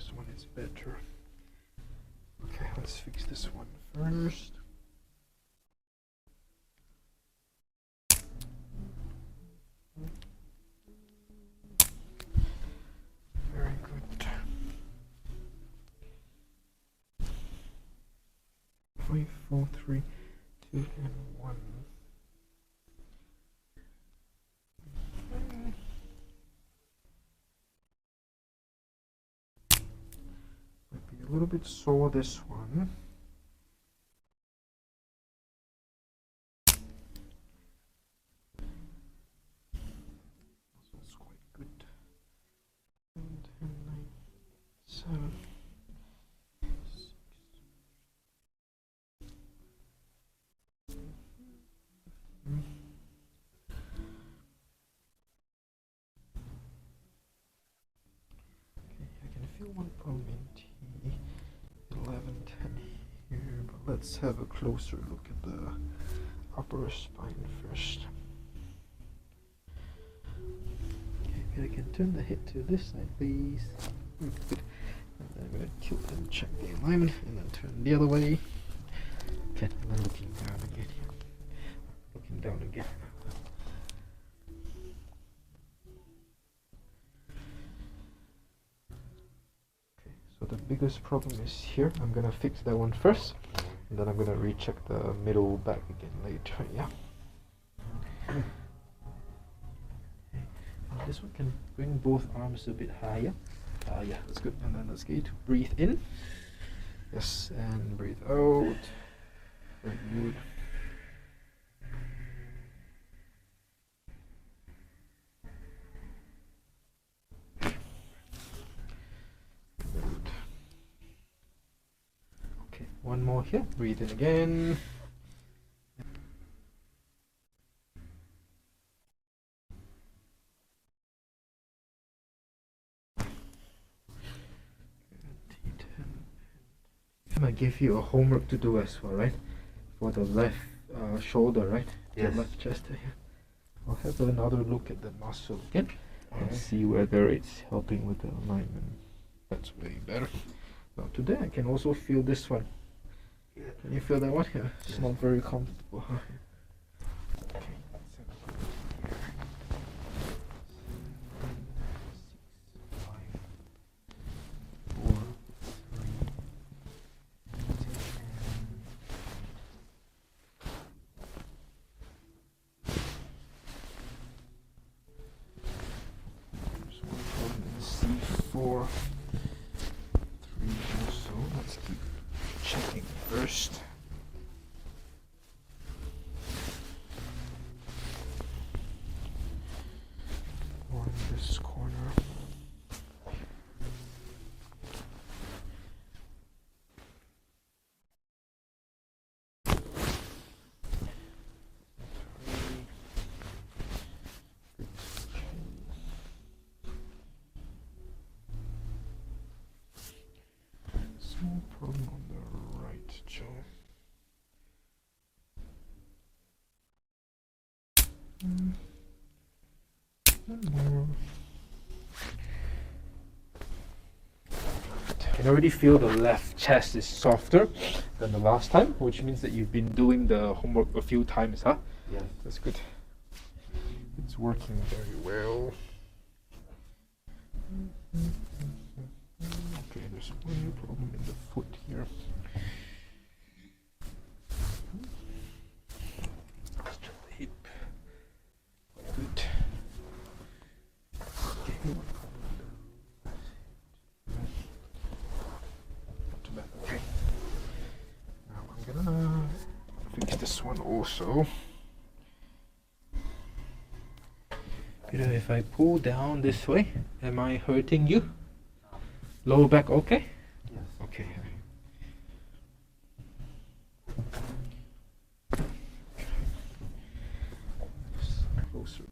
this one is better. Okay, let's fix this one first. Very good. 5, 4, 3, 2, and 1. Might be a little bit sore, this one. That's quite good. 10, 9, 7, 6. Okay, I can feel one problem in T, 11, 10 here, but let's have a closer look at the upper spine first. Okay, I can turn the head to this side, please. Good. And then I'm going to tilt and check the alignment, and then turn the other way. Okay, and then looking down again. Looking down again. Okay, so the biggest problem is here. I'm going to fix that one first, and then I'm going to recheck the middle back again later. Yeah. This one can bring both arms a bit higher. Yeah, that's good. And then let's get to breathe in. Yes, and breathe out. Very good. Good. Okay, one more here. Breathe in again. I give you a homework to do as well, right? For the left shoulder, right? Yes. The left chest here. I'll have another look at the muscle again and see whether it's helping with the alignment. That's way better. Now today I can also feel this one. Yeah. Can you feel that one? Yeah. It's not very comfortable. Huh? Okay. 4, 3 or so. Let's keep checking first. Or in this corner. Small problem on the right jaw. One more. I can already feel the left chest is softer than the last time, which means that you've been doing the homework a few times, huh? Yes. That's good. It's working very well. Okay, there's one problem in the foot here. Let's check the hip. Good. Okay. Not too bad. Okay. Now I'm gonna fix this one also. Peter, if I pull down this way, am I hurting you? Lower back okay? Yes. Okay. Closer look.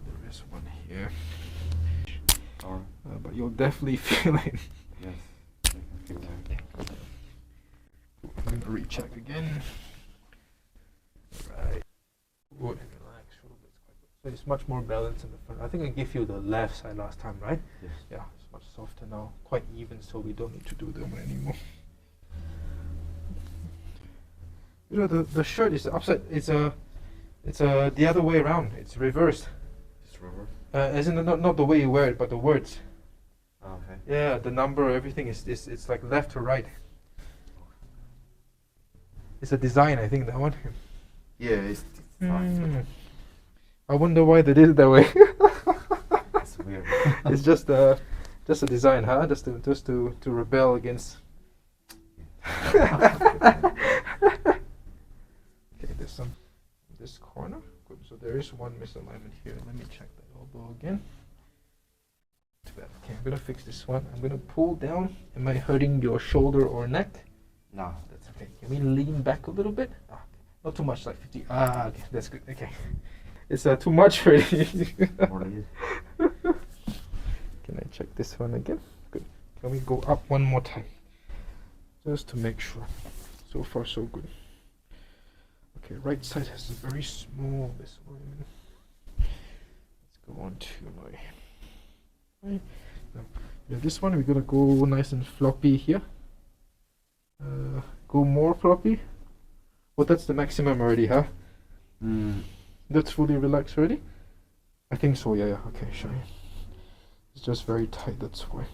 There is one here. But you'll definitely feel it. Yes. I can feel that. I'm going to recheck again. Right. Good. Relax. So it's much more balanced in the front. I think I gave you the left side last time, right? Yes. Yeah, it's much lot softer now, quite even, so we don't need to do them anymore. You know, the shirt is upside. It's the other way around. It's reversed. Just reverse. As in not the way you wear it, but the words. Oh, okay. Yeah, the number, everything is it's like left to right. It's a design, I think, that one. Yeah, it's fine. I wonder why they did it that way. It's weird. It's just a design, huh? Just to rebel against. Okay, there's some in this corner. Good. So there is one misalignment here. Let me check the elbow again. Too bad. Okay, I'm gonna fix this one. I'm gonna pull down. Am I hurting your shoulder or neck? No, that's Okay. Can we lean back a little bit? Not too much, like 50. Okay, that's good. Okay. It's too much already. more it is. Can I check this one again? Good. Can we go up one more time? Just to make sure. So far, so good. Okay, right side has a very small misalignment. Let's go on to my. Right. Now, yeah, this one we're gonna go nice and floppy here. Go more floppy. Well, that's the maximum already, huh? That's fully relaxed already? I think so, yeah. Okay, sure. It's just very tight, that's why.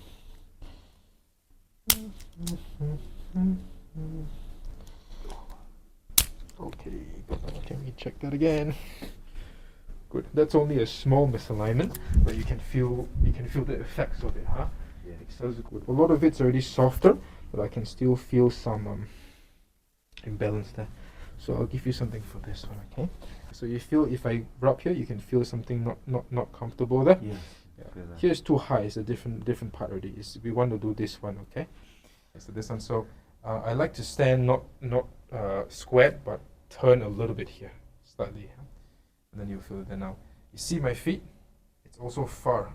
Okay, can we check that again? Good. That's only a small misalignment, but you can feel the effects of it, huh? Yeah. So it's good. A lot of it's already softer, but I can still feel some imbalance there. So I'll give you something for this one, okay? So you feel, if I rub here, you can feel something not comfortable there. Yes. Yeah. Feel that. Here's too high. It's a different part already. We want to do this one, okay? So this one. So I like to stand not squared, but turn a little bit here, slightly, and then you feel it. Then now you see my feet. It's also far,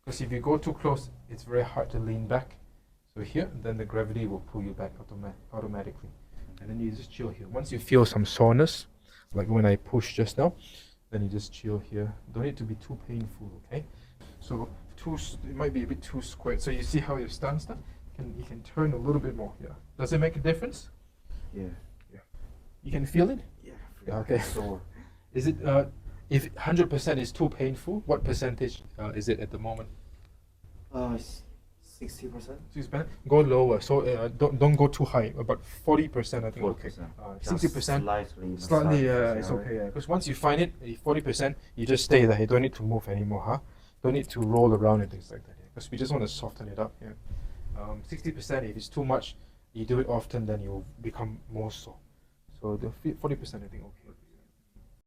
because if you go too close, it's very hard to lean back. So here, then the gravity will pull you back automatically. And then you just chill here. Once you feel some soreness, like when I pushed just now, then you just chill here. Don't need to be too painful, okay? So it might be a bit too squared. So you see how your stance there? You can turn a little bit more here. Does it make a difference? Yeah. You can feel it? Yeah. Okay. Sore. Is it if 100% is too painful, what percentage is it at the moment? 60%. Go lower. So don't go too high. About 40%, I think. 40%. Okay. 60%. Slightly, it's okay. Yeah. Because once you find it, 40%, you just stay there. You don't need to move anymore, huh? Don't need to roll around and things like that. Because we just want to soften it up. Yeah. 60%. If it's too much, you do it often, then you'll become more sore. So the 40%, I think, okay.